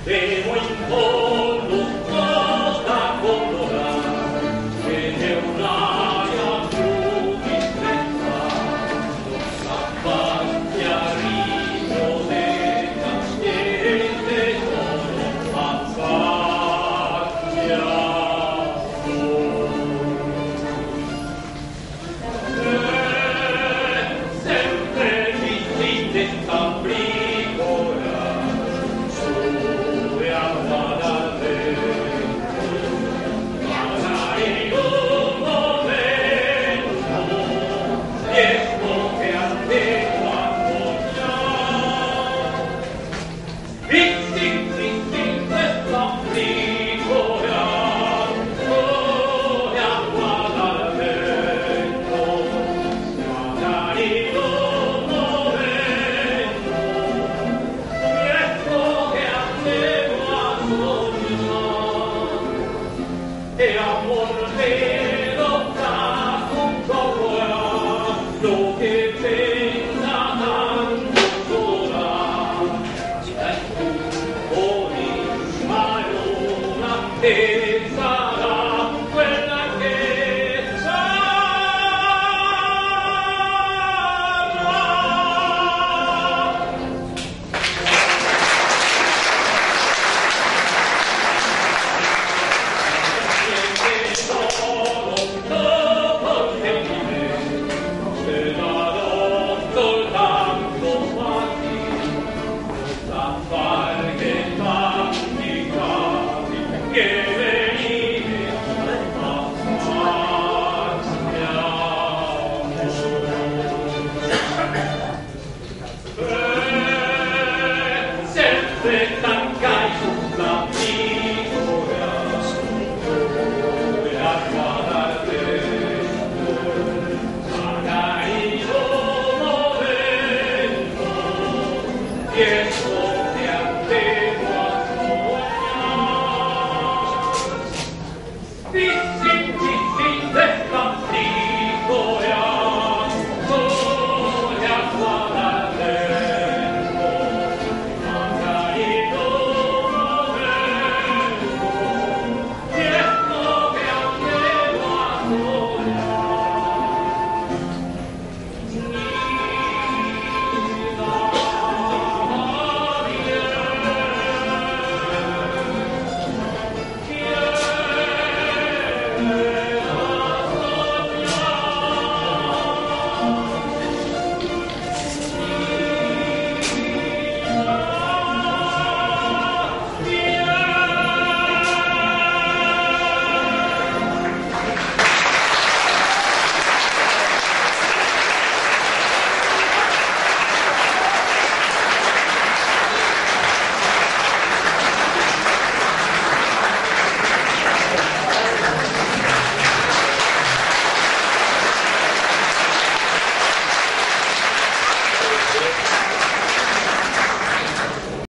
Devo in fondo cosa colorare, vede un'aria più distretta, non s'abbaglia riso delle castiente, non abbaglia. Sempre di cambricora, sole a guardare, magari non momento, riesco che a te quando in questa bricora, sole a guardare, magari non momento, riesco che a te e amor vero da un colora lo che pensa tanto sola sta in tu, ma non a te.